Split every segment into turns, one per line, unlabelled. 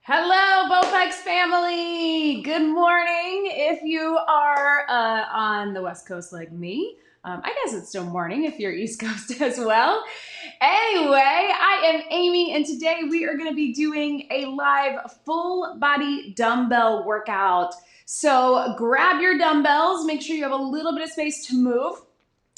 Hello, Bowflex family. Good morning. If you are on the West Coast like me, I guess it's still morning if you're East Coast as well. Anyway, I am Amy, and today we are going to be doing a live full body dumbbell workout. So grab your dumbbells, make sure you have a little bit of space to move.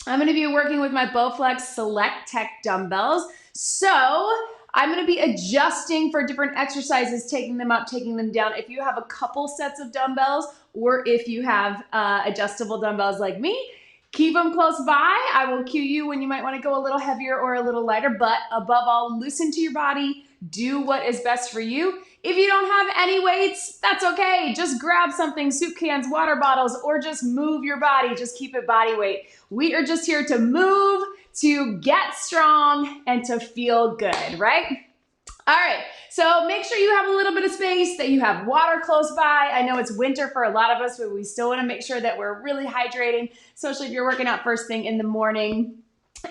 I'm going to be working with my Bowflex Select Tech dumbbells. So I'm going to be adjusting for different exercises, taking them up, taking them down. If you have a couple sets of dumbbells, or if you have adjustable dumbbells like me, keep them close by. I will cue you when you might want to go a little heavier or a little lighter, but above all, listen to your body. Do what is best for you. If you don't have any weights, that's okay. Just grab something, soup cans, water bottles, or just move your body. Just keep it body weight. We are just here to move, to get strong, and to feel good, right? All right, so make sure you have a little bit of space, that you have water close by. I know it's winter for a lot of us, but we still want to make sure that we're really hydrating, especially if you're working out first thing in the morning.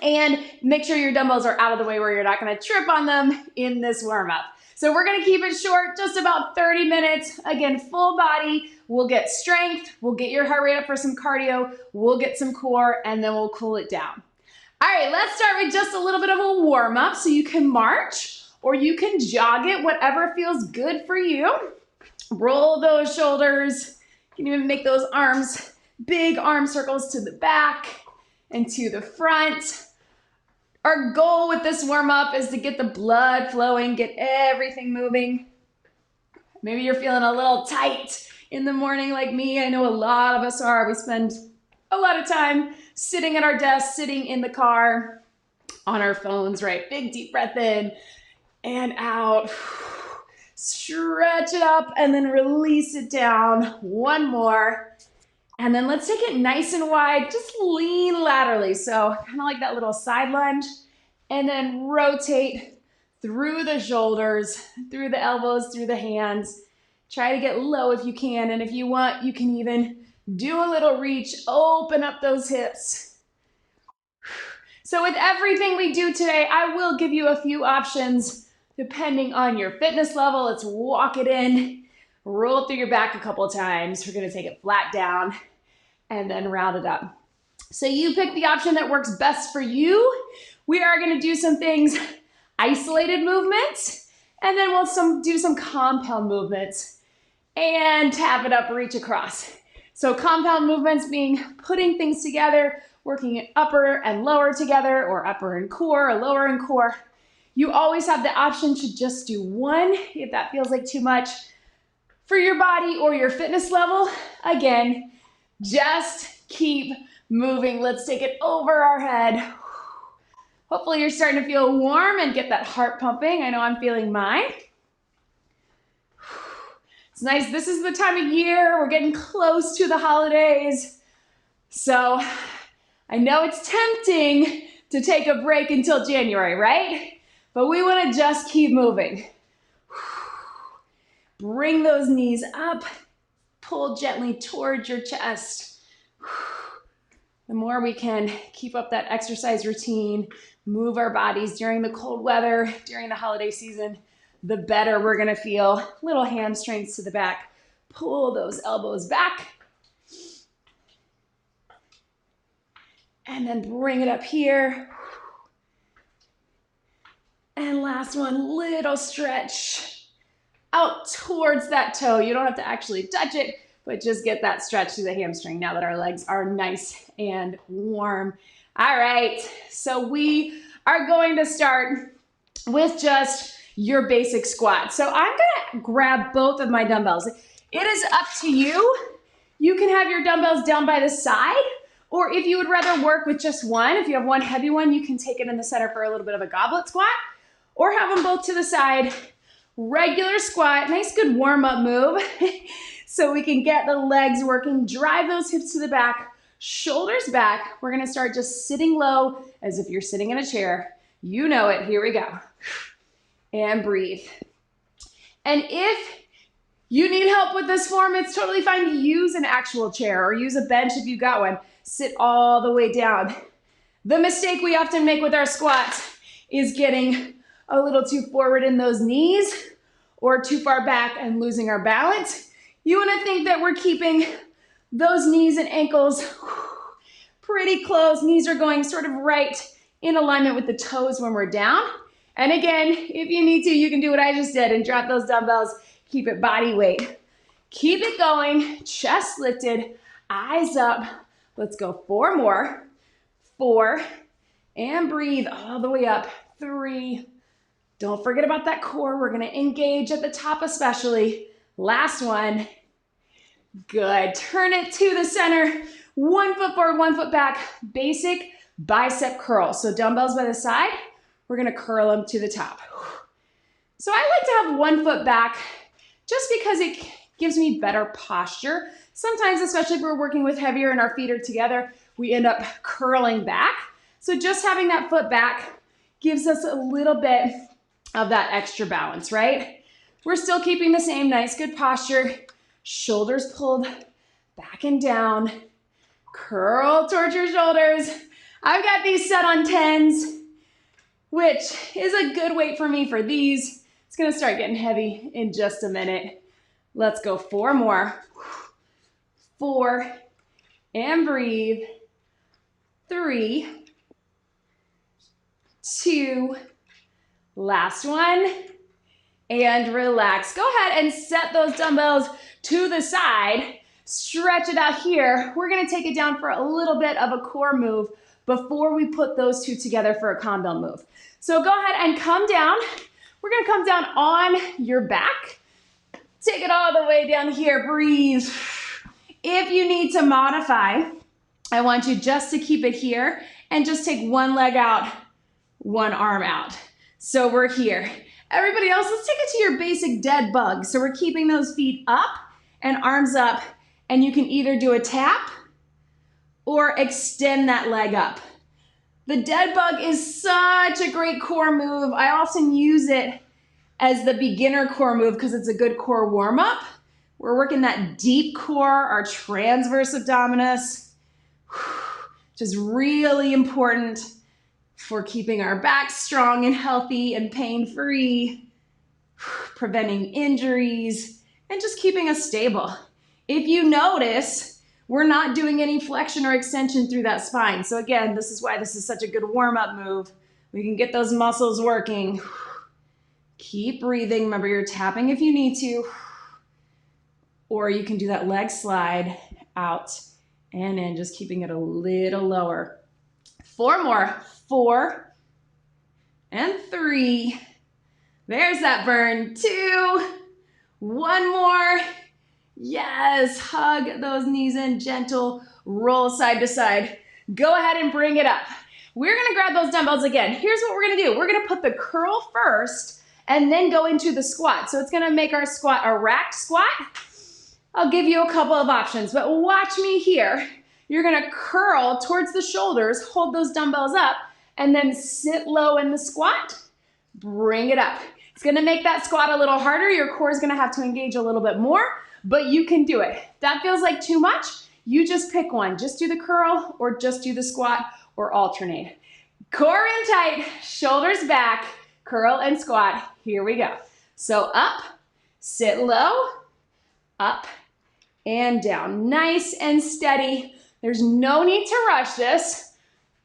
And make sure your dumbbells are out of the way where you're not going to trip on them in this warm-up. So we're going to keep it short, just about 30 minutes. Again, full body. We'll get strength. We'll get your heart rate up for some cardio. We'll get some core, and then we'll cool it down. All right, let's start with just a little bit of a warm-up. So you can march or you can jog it, whatever feels good for you. Roll those shoulders. You can even make those arms, big arm circles to the back and to the front. Our goal with this warm-up is to get the blood flowing, get everything moving. Maybe you're feeling a little tight in the morning like me. I know a lot of us are. We spend a lot of time sitting at our desk, sitting in the car, on our phones, right? Big deep breath in and out. Stretch it up and then release it down. One more. And then let's take it nice and wide, just lean laterally. So kind of like that little side lunge, and then rotate through the shoulders, through the elbows, through the hands. Try to get low if you can. And if you want, you can even do a little reach, open up those hips. So with everything we do today, I will give you a few options depending on your fitness level. Let's walk it in. Roll through your back a couple times. We're going to take it flat down and then round it up. So you pick the option that works best for you. We are going to do some things, isolated movements, and then we'll do some compound movements and tap it up, reach across. So compound movements being putting things together, working it upper and lower together, or upper and core or lower and core. You always have the option to just do one if that feels like too much for your body or your fitness level. Again, just keep moving. Let's take it over our head. Hopefully you're starting to feel warm and get that heart pumping. I know I'm feeling mine. It's nice. This is the time of year. We're getting close to the holidays. So I know it's tempting to take a break until January, right? But we want to just keep moving. Bring those knees up, pull gently towards your chest. The more we can keep up that exercise routine, move our bodies during the cold weather, during the holiday season, the better we're gonna feel. Little hamstrings to the back. Pull those elbows back. And then bring it up here. And last one, little stretch out towards that toe. You don't have to actually touch it, but just get that stretch through the hamstring now that our legs are nice and warm. All right, so we are going to start with just your basic squat. So I'm gonna grab both of my dumbbells. It is up to you. You can have your dumbbells down by the side, or if you would rather work with just one, if you have one heavy one, you can take it in the center for a little bit of a goblet squat, or have them both to the side. Regular squat, nice good warm-up move. So we can get the legs working, drive those hips to the back, shoulders back. We're gonna start just sitting low as if you're sitting in a chair. You know it, here we go. And breathe. And if you need help with this form, it's totally fine to use an actual chair or use a bench if you got one. Sit all the way down. The mistake we often make with our squats is getting a little too forward in those knees or too far back and losing our balance. You want to think that we're keeping those knees and ankles pretty close. Knees are going sort of right in alignment with the toes when we're down. And again, if you need to, you can do what I just did and drop those dumbbells. Keep it body weight. Keep it going, chest lifted, eyes up. Let's go 4 more. 4, and breathe all the way up. 3. Don't forget about that core. We're gonna engage at the top especially. Last one. Good. Turn it to the center. 1 foot forward, 1 foot back. Basic bicep curl. So dumbbells by the side. We're gonna curl them to the top. So I like to have 1 foot back just because it gives me better posture. Sometimes, especially if we're working with heavier and our feet are together, we end up curling back. So just having that foot back gives us a little bit of that extra balance, right? We're still keeping the same nice, good posture. Shoulders pulled back and down. Curl towards your shoulders. I've got these set on 10s, which is a good weight for me for these. It's gonna start getting heavy in just a minute. Let's go 4 more. 4, and breathe. 3, 2, last one, and relax. Go ahead and set those dumbbells to the side. Stretch it out here. We're gonna take it down for a little bit of a core move before we put those two together for a combo move. So go ahead and come down. We're gonna come down on your back. Take it all the way down here, breathe. If you need to modify, I want you just to keep it here and just take one leg out, one arm out. So we're here. Everybody else, let's take it to your basic dead bug. So we're keeping those feet up and arms up, and you can either do a tap or extend that leg up. The dead bug is such a great core move. I often use it as the beginner core move because it's a good core warm up. We're working that deep core, our transverse abdominis, which is really important for keeping our back strong and healthy and pain-free, preventing injuries, and just keeping us stable. If you notice, we're not doing any flexion or extension through that spine. So again, this is why this is such a good warm-up move. We can get those muscles working. Keep breathing. Remember, you're tapping if you need to. Or you can do that leg slide out and in, just keeping it a little lower. 4 more. 4 and 3. There's that burn. 2. 1 more. Yes, hug those knees in, gentle, roll side to side. Go ahead and bring it up. We're gonna grab those dumbbells again. Here's what we're gonna do. We're gonna put the curl first and then go into the squat. So it's gonna make our squat a racked squat. I'll give you a couple of options, but watch me here. You're gonna curl towards the shoulders, hold those dumbbells up, and then sit low in the squat, bring it up. It's gonna make that squat a little harder. Your core is gonna have to engage a little bit more, but you can do it. If that feels like too much, you just pick one. Just do the curl or just do the squat or alternate. Core in tight, shoulders back, curl and squat. Here we go. So up, sit low, up and down. Nice and steady. There's no need to rush this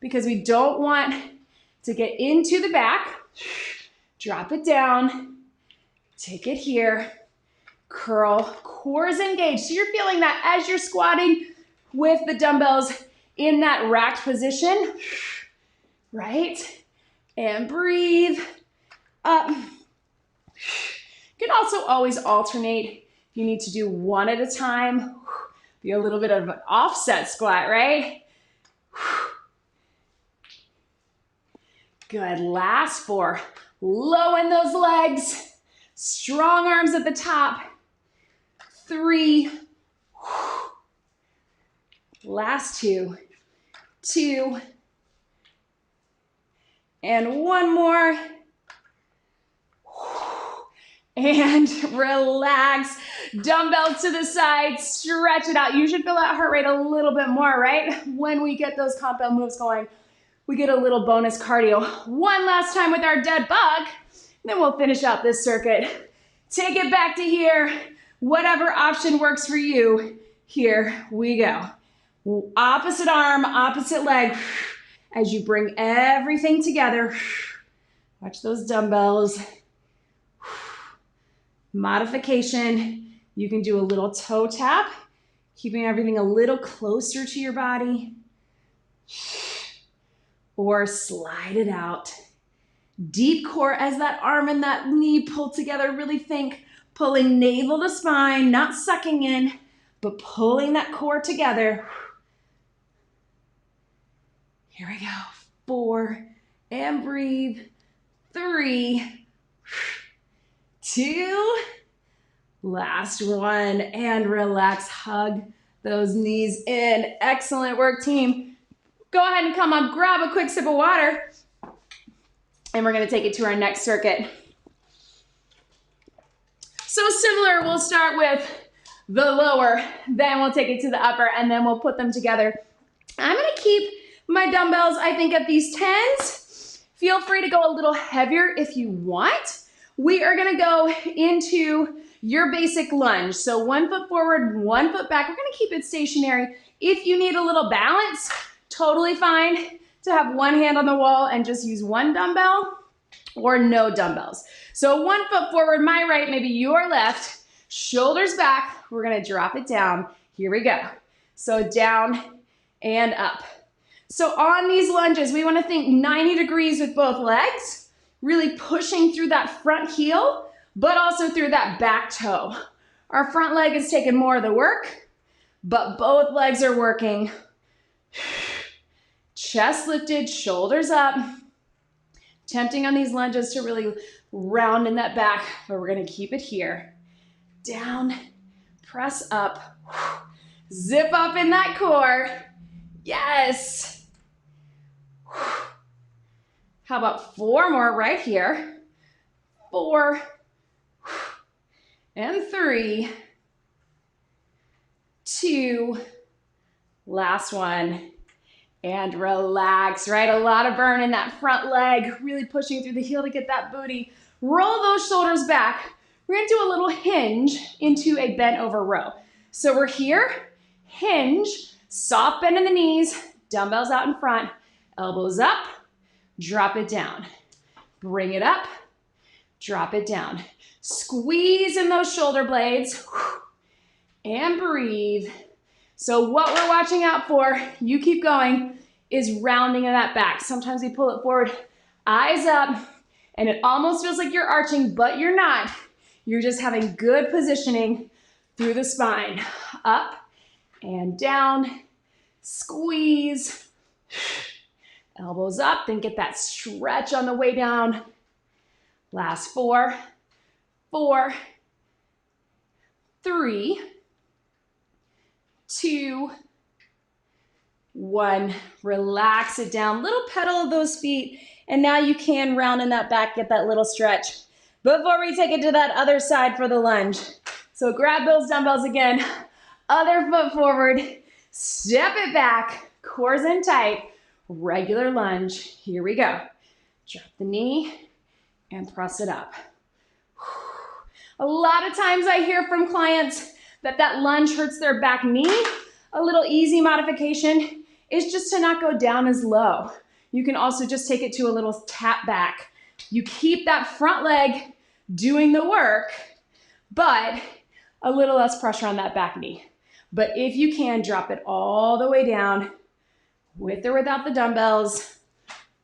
because we don't want to get into the back. Drop it down, take it here, curl, core is engaged. So you're feeling that as you're squatting with the dumbbells in that racked position, right? And breathe up. You can also always alternate. You need to do one at a time. Be a little bit of an offset squat, right? Good, last 4. Low in those legs. Strong arms at the top. 3. Last 2. 2. And 1 more. And relax. Dumbbells to the side, stretch it out. You should feel that heart rate a little bit more, right? When we get those compound moves going, we get a little bonus cardio. One last time with our dead bug, and then we'll finish out this circuit. take it back to here. Whatever option works for you, here we go. Opposite arm, opposite leg. As you bring everything together, watch those dumbbells. Modification, you can do a little toe tap, keeping everything a little closer to your body, or slide it out. Deep core as that arm and that knee pull together. Really think pulling navel to spine, not sucking in, but pulling that core together. Here we go. 4, and breathe. 3, 2, last one, and relax. Hug those knees in. Excellent work, team. Go ahead and come up, grab a quick sip of water, and we're gonna take it to our next circuit. So similar, we'll start with the lower, then we'll take it to the upper, and then we'll put them together. I'm gonna keep my dumbbells, I think, at these 10s. Feel free to go a little heavier if you want. We are gonna go into your basic lunge. So 1 foot forward, 1 foot back. We're gonna keep it stationary. If you need a little balance, totally fine to have one hand on the wall and just use one dumbbell or no dumbbells. So 1 foot forward, my right, maybe your left, shoulders back. We're gonna drop it down. Here we go. So down and up. So on these lunges, we wanna think 90 degrees with both legs, really pushing through that front heel, but also through that back toe. Our front leg is taking more of the work, but both legs are working. Chest lifted, shoulders up. Tempting on these lunges to really round in that back, but we're gonna keep it here. Down, press up, zip up in that core. Yes. How about 4 more right here? 4, and 3, 2, last one, and relax, right? A lot of burn in that front leg, really pushing through the heel to get that booty. Roll those shoulders back. We're gonna do a little hinge into a bent over row. So we're here, hinge, soft bend in the knees, dumbbells out in front, elbows up, drop it down. Bring it up, drop it down. Squeeze in those shoulder blades, and breathe. So what we're watching out for, you keep going, is rounding of that back. Sometimes we pull it forward, eyes up, and it almost feels like you're arching, but you're not. You're just having good positioning through the spine. Up and down, squeeze, elbows up, then get that stretch on the way down. Last 4, 4, 3, 2, 1. Relax it down. Little pedal of those feet. And now you can round in that back, get that little stretch before we take it to that other side for the lunge. So grab those dumbbells again. Other foot forward. Step it back. Core's in tight. Regular lunge. Here we go. Drop the knee and press it up. A lot of times I hear from clients that lunge hurts their back knee. A little easy modification is just to not go down as low. You can also just take it to a little tap back. You keep that front leg doing the work, but a little less pressure on that back knee. But if you can, drop it all the way down with or without the dumbbells,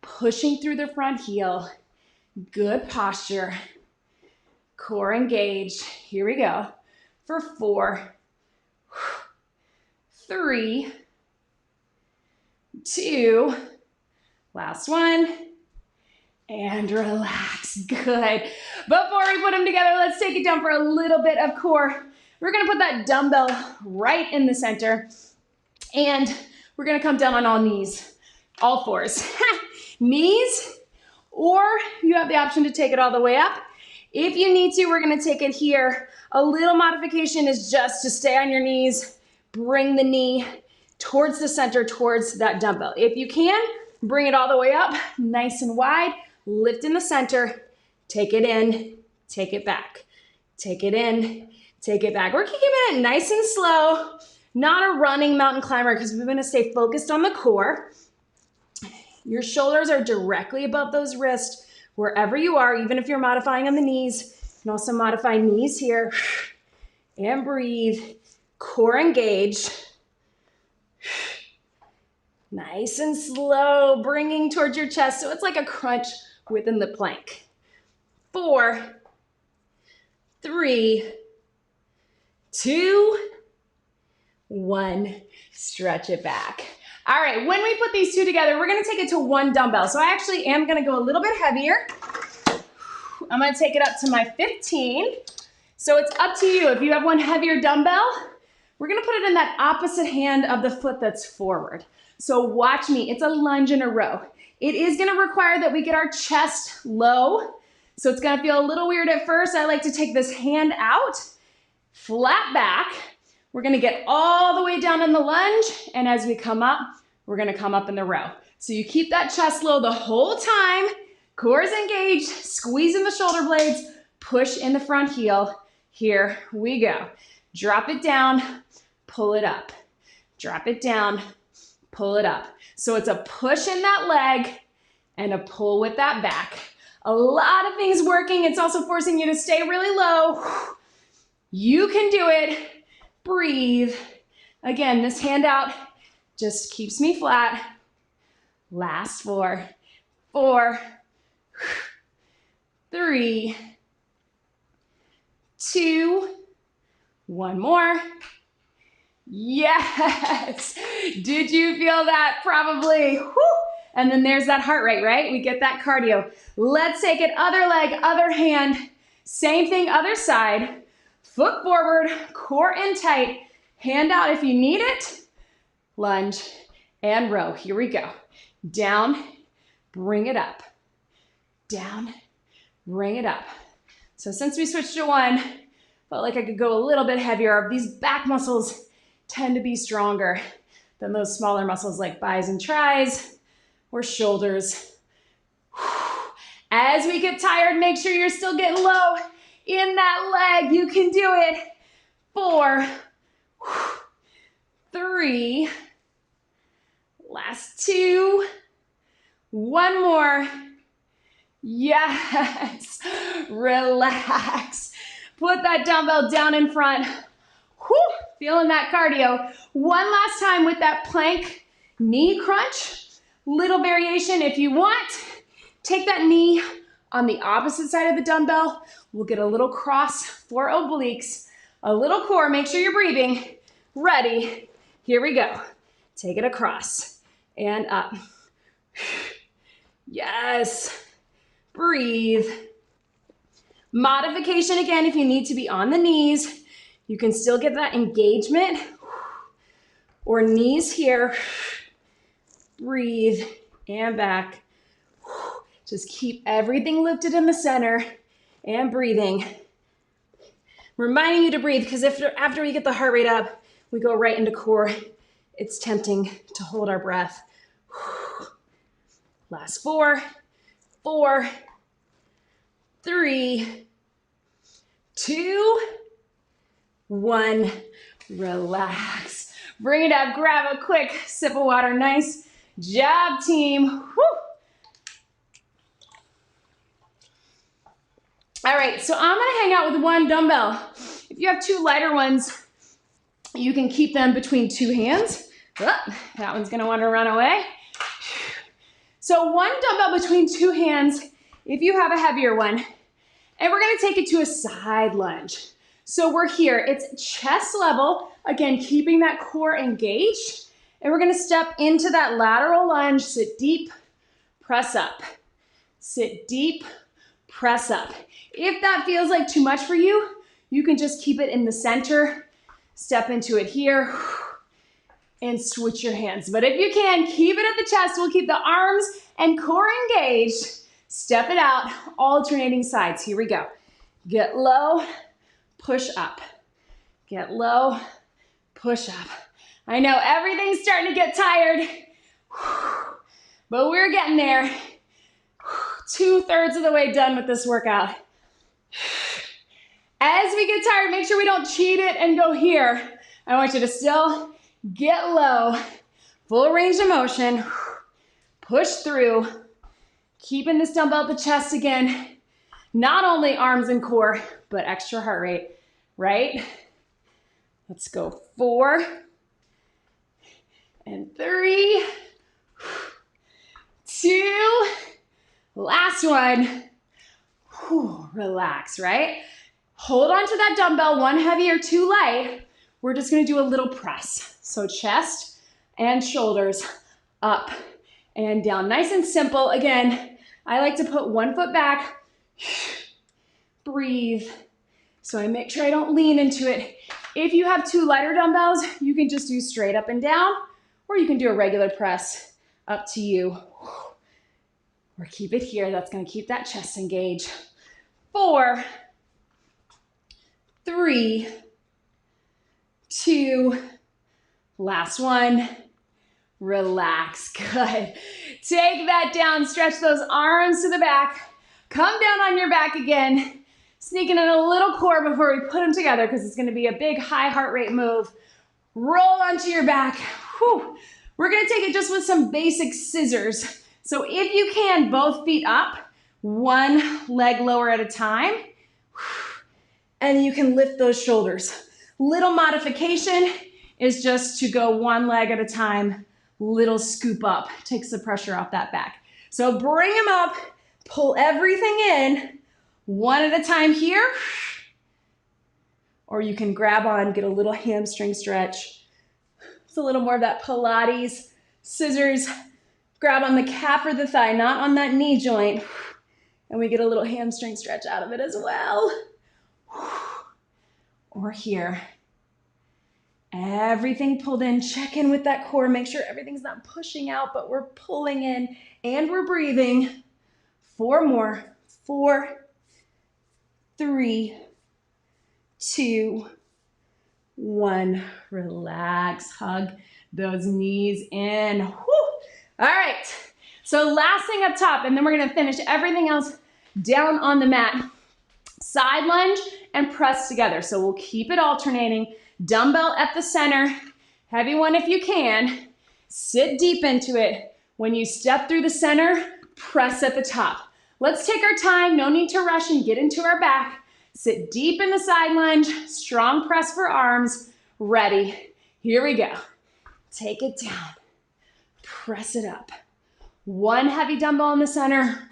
pushing through the front heel. Good posture. Core engaged. Here we go. For 4, 3, 2, last one, and relax. Good. Before we put them together, let's take it down for a little bit of core. We're gonna put that dumbbell right in the center, and we're gonna come down on all knees, all 4s. Knees, or you have the option to take it all the way up. If you need to, we're gonna take it here. A little modification is just to stay on your knees, bring the knee towards the center, towards that dumbbell. If you can, bring it all the way up, nice and wide, lift in the center, take it in, take it back. Take it in, take it back. We're keeping it nice and slow, not a running mountain climber because we want to stay focused on the core. Your shoulders are directly above those wrists, wherever you are, even if you're modifying on the knees. You can also modify knees here. And breathe, core engaged. Nice and slow, bringing towards your chest so it's like a crunch within the plank. 4, 3, 2, 1. Stretch it back. All right, when we put these two together, we're gonna take it to 1 dumbbell. So I actually am gonna go a little bit heavier. I'm gonna take it up to my 15. So it's up to you. If you have one heavier dumbbell, we're gonna put it in that opposite hand of the foot that's forward. So watch me, it's a lunge in a row. It is gonna require that we get our chest low. So it's gonna feel a little weird at first. I like to take this hand out, flat back. We're gonna get all the way down in the lunge, and as we come up, we're gonna come up in the row. So you keep that chest low the whole time, core is engaged, squeeze in the shoulder blades, push in the front heel. Here we go. Drop it down, pull it up. Drop it down, pull it up. So it's a push in that leg and a pull with that back. A lot of things working. It's also forcing you to stay really low. You can do it. Breathe. Again, this hand out just keeps me flat. Last 4, 4, 3, 2, 1 more. Yes. Did you feel that? Probably. Woo. And then there's that heart rate, right? We get that cardio. Let's take it other leg, other hand. Same thing, other side. Foot forward, core in tight. Hand out if you need it. Lunge and row. Here we go. Down, bring it up. Down, bring it up. So since we switched to 1, felt like I could go a little bit heavier. These back muscles tend to be stronger than those smaller muscles like bis and tris or shoulders. As we get tired, make sure you're still getting low in that leg. You can do it. 4, 3, last 2, 1 more. Yes, relax. Put that dumbbell down in front. Whew, feeling that cardio. One last time with that plank knee crunch. Little variation if you want. Take that knee on the opposite side of the dumbbell. We'll get a little cross for obliques, a little core. Make sure you're breathing. Ready. Here we go. Take it across and up. Yes. Breathe. Modification again if you need to be on the knees. You can still get that engagement. Or knees here. Breathe and back. Just keep everything lifted in the center and breathing. Reminding you to breathe because after we get the heart rate up, we go right into core. It's tempting to hold our breath. Last 4, 4, 3, 2, 1. Relax. Bring it up. Grab a quick sip of water. Nice job, team. Woo. All right, so I'm gonna hang out with 1 dumbbell. If you have 2 lighter ones, you can keep them between 2 hands. Oh, that one's gonna wanna run away. So 1 dumbbell between 2 hands if you have a heavier one. And we're gonna take it to a side lunge. So we're here, it's chest level. Again, keeping that core engaged. And we're gonna step into that lateral lunge, sit deep, press up. Sit deep, press up. If that feels like too much for you, you can just keep it in the center, step into it here, and switch your hands. But if you can, keep it at the chest. We'll keep the arms and core engaged. Step it out, alternating sides. Here we go. Get low, push up. Get low, push up. I know everything's starting to get tired, but we're getting there. 2/3 of the way done with this workout. As we get tired, make sure we don't cheat it and go here. I want you to still get low, full range of motion, push through, keeping this dumbbell at the chest again. Not only arms and core, but extra heart rate, right? Let's go 4 and 3, 2, last one. Whew, relax, right? Hold on to that dumbbell, one heavy or two light. We're just gonna do a little press. So chest and shoulders up and down. Nice and simple. Again, I like to put one foot back, breathe. So I make sure I don't lean into it. If you have two lighter dumbbells, you can just do straight up and down, or you can do a regular press, up to you. Or keep it here, that's gonna keep that chest engaged. 4, 3, 2, last one. Relax, good. Take that down, stretch those arms to the back. Come down on your back again. Sneaking in a little core before we put them together because it's gonna be a big high heart rate move. Roll onto your back. Whew. We're gonna take it just with some basic scissors. So if you can, both feet up, one leg lower at a time, and you can lift those shoulders. Little modification is just to go one leg at a time, little scoop up, takes the pressure off that back. So bring them up, pull everything in, one at a time here, or you can grab on, get a little hamstring stretch. It's a little more of that Pilates, scissors, grab on the calf or the thigh, not on that knee joint, and we get a little hamstring stretch out of it as well. Or here. Everything pulled in, check in with that core, make sure everything's not pushing out, but we're pulling in and we're breathing. 4 more, 4, 3, 2, 1. Relax, hug those knees in. Whew. All right, so last thing up top, and then we're gonna finish everything else down on the mat. Side lunge and press together. So we'll keep it alternating. Dumbbell at the center, heavy one if you can. Sit deep into it. When you step through the center, press at the top. Let's take our time, no need to rush and get into our back. Sit deep in the side lunge, strong press for arms, ready. Here we go. Take it down, press it up. One heavy dumbbell in the center,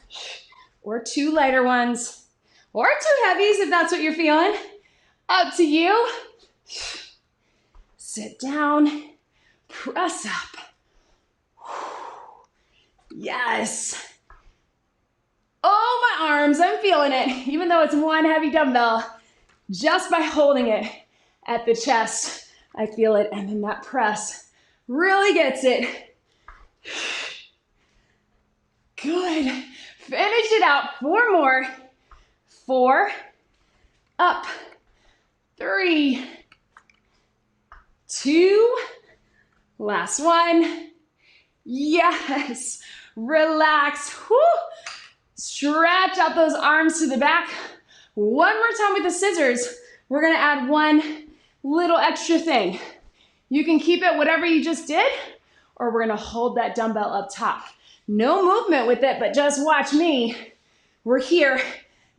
or two lighter ones, or two heavies if that's what you're feeling. Up to you. Sit down, press up. Yes. Oh, my arms, I'm feeling it. Even though it's one heavy dumbbell, just by holding it at the chest, I feel it. And then that press really gets it. Good. Finish it out. 4 more. 4, up, 3, 2, last one. Yes, relax. Whew. Stretch out those arms to the back. One more time with the scissors. We're gonna add one little extra thing. You can keep it whatever you just did, or we're gonna hold that dumbbell up top. No movement with it, but just watch me. We're here.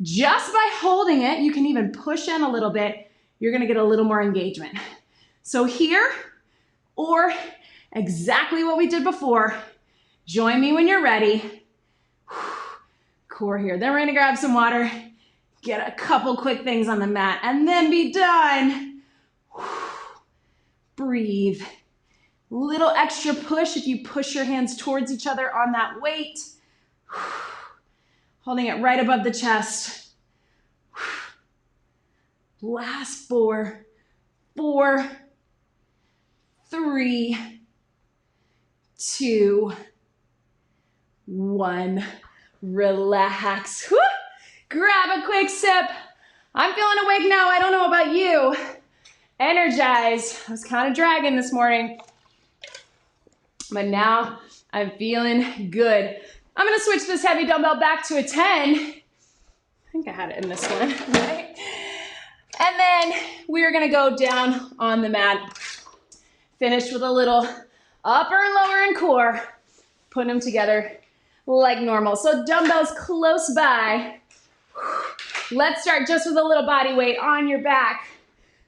Just by holding it, you can even push in a little bit. You're gonna get a little more engagement. So here, or exactly what we did before. Join me when you're ready. Core here. Then we're gonna grab some water, get a couple quick things on the mat, and then be done. Breathe. Little extra push if you push your hands towards each other on that weight. Holding it right above the chest. Last 4, 4, 3, 2, 1. Relax. Whew. Grab a quick sip. I'm feeling awake now. I don't know about you. Energized. I was kind of dragging this morning, but now I'm feeling good. I'm gonna switch this heavy dumbbell back to a 10. I think I had it in this one, right? And then we're gonna go down on the mat. Finish with a little upper and lower and core. Put them together like normal. So dumbbells close by. Let's start just with a little body weight on your back.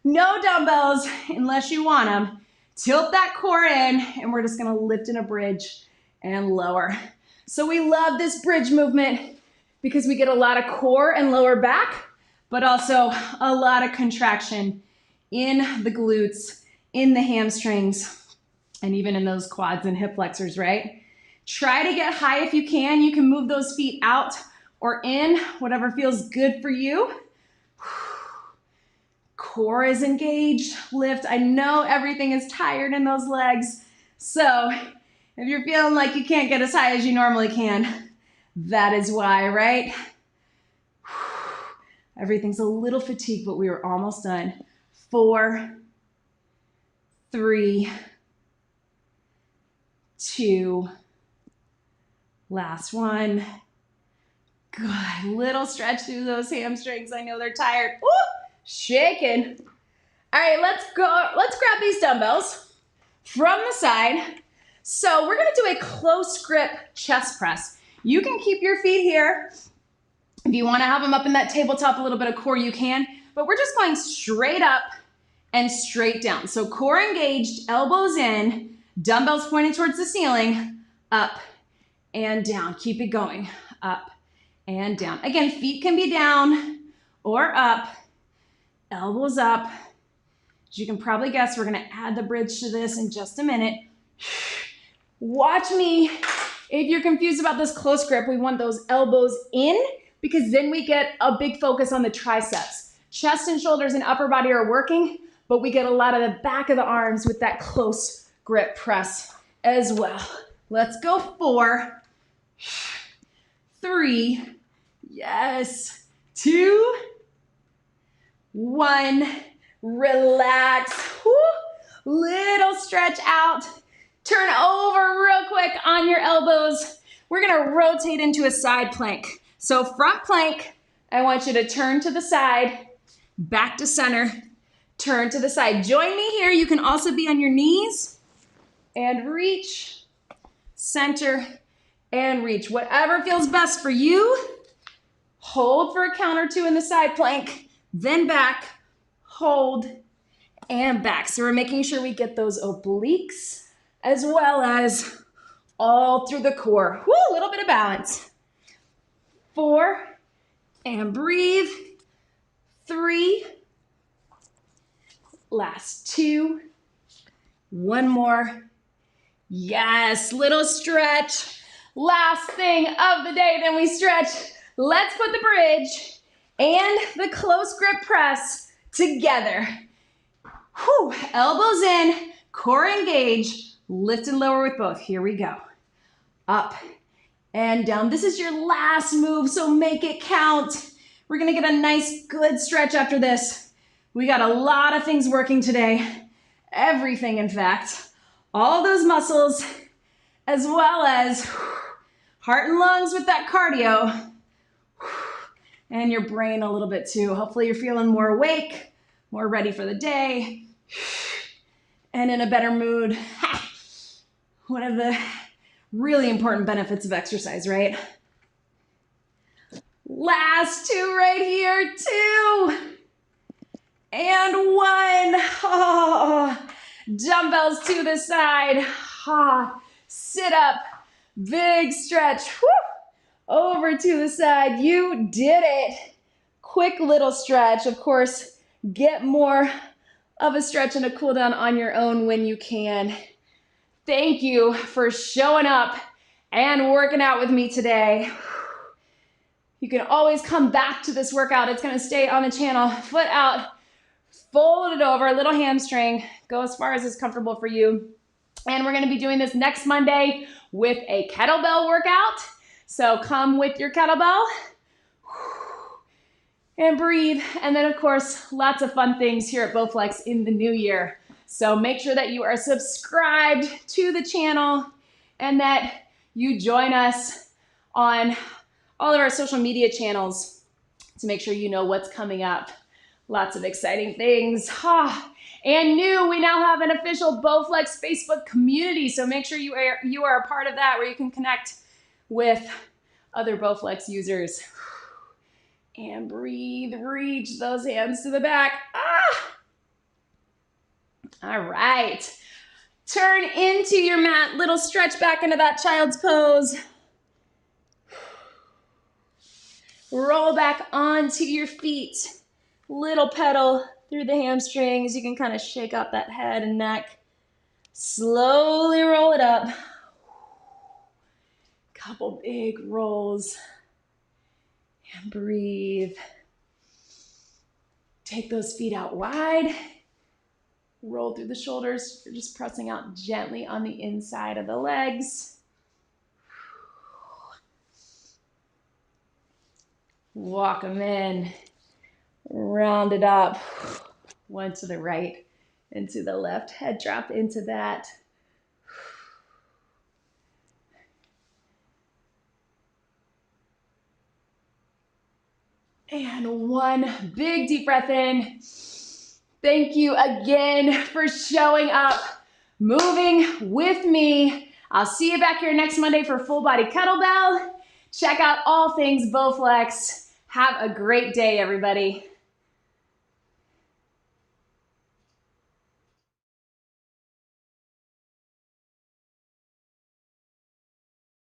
No dumbbells unless you want them. Tilt that core in, and we're just gonna lift in a bridge and lower. So we love this bridge movement because we get a lot of core and lower back, but also a lot of contraction in the glutes, in the hamstrings, and even in those quads and hip flexors, right? Try to get high if you can. You can move those feet out or in, whatever feels good for you. Core is engaged, lift. I know everything is tired in those legs, so if you're feeling like you can't get as high as you normally can, that is why, right? Everything's a little fatigued, but we are almost done. 4, 3, 2, last one. Good, little stretch through those hamstrings. I know they're tired. Woo! Shaking. All right, let's grab these dumbbells from the side. So we're gonna do a close grip chest press. You can keep your feet here. If you wanna have them up in that tabletop, a little bit of core, you can, but we're just going straight up and straight down. So core engaged, elbows in, dumbbells pointing towards the ceiling, up and down. Keep it going, up and down. Again, feet can be down or up, elbows up. As you can probably guess, we're gonna add the bridge to this in just a minute. Watch me. If you're confused about this close grip, we want those elbows in because then we get a big focus on the triceps. Chest and shoulders and upper body are working, but we get a lot of the back of the arms with that close grip press as well. Let's go 4, 3, yes, 2, 1, relax. Woo. Little stretch out. Turn over real quick on your elbows. We're gonna rotate into a side plank. So front plank, I want you to turn to the side, back to center, turn to the side. Join me here. You can also be on your knees and reach, center, and reach. Whatever feels best for you. Hold for a count or 2 in the side plank, then back, hold, and back. So we're making sure we get those obliques as well as all through the core. Woo, a little bit of balance. 4, and breathe. 3, last 2, 1 more. Yes, little stretch. Last thing of the day, then we stretch. Let's put the bridge and the close grip press together. Whew. Elbows in, core engaged, lift and lower with both. Here we go. Up and down. This is your last move, so make it count. We're gonna get a nice, good stretch after this. We got a lot of things working today. Everything, in fact. All those muscles, as well as heart and lungs with that cardio. And your brain a little bit too. Hopefully you're feeling more awake, more ready for the day, and in a better mood. One of the really important benefits of exercise, right? Last 2 right here, 2 and 1. Oh, dumbbells to the side. Sit up, big stretch. Woo. Over to the side. You did it. Quick little stretch. Of course, get more of a stretch and a cool down on your own when you can. Thank you for showing up and working out with me today. You can always come back to this workout. It's gonna stay on the channel. Foot out, fold it over, little hamstring. Go as far as is comfortable for you. And we're gonna be doing this next Monday with a kettlebell workout. So come with your kettlebell and breathe. And then of course, lots of fun things here at Bowflex in the new year. So make sure that you are subscribed to the channel and that you join us on all of our social media channels to make sure you know what's coming up Lots of exciting things. And new, we now have an official Bowflex Facebook community, so make sure you are a part of that, where you can connect with other Bowflex users. And breathe, reach those hands to the back. All right. Turn into your mat, little stretch back into that child's pose. Roll back onto your feet. Little pedal through the hamstrings. You can kind of shake out that head and neck. Slowly roll it up. Couple big rolls. And breathe. Take those feet out wide. Roll through the shoulders. You're just pressing out gently on the inside of the legs. Walk them in. Round it up. One to the right and to the left. Head drop into that. And one big deep breath in. Thank you again for showing up, moving with me. I'll see you back here next Monday for full body kettlebell. Check out all things Bowflex. Have a great day, everybody.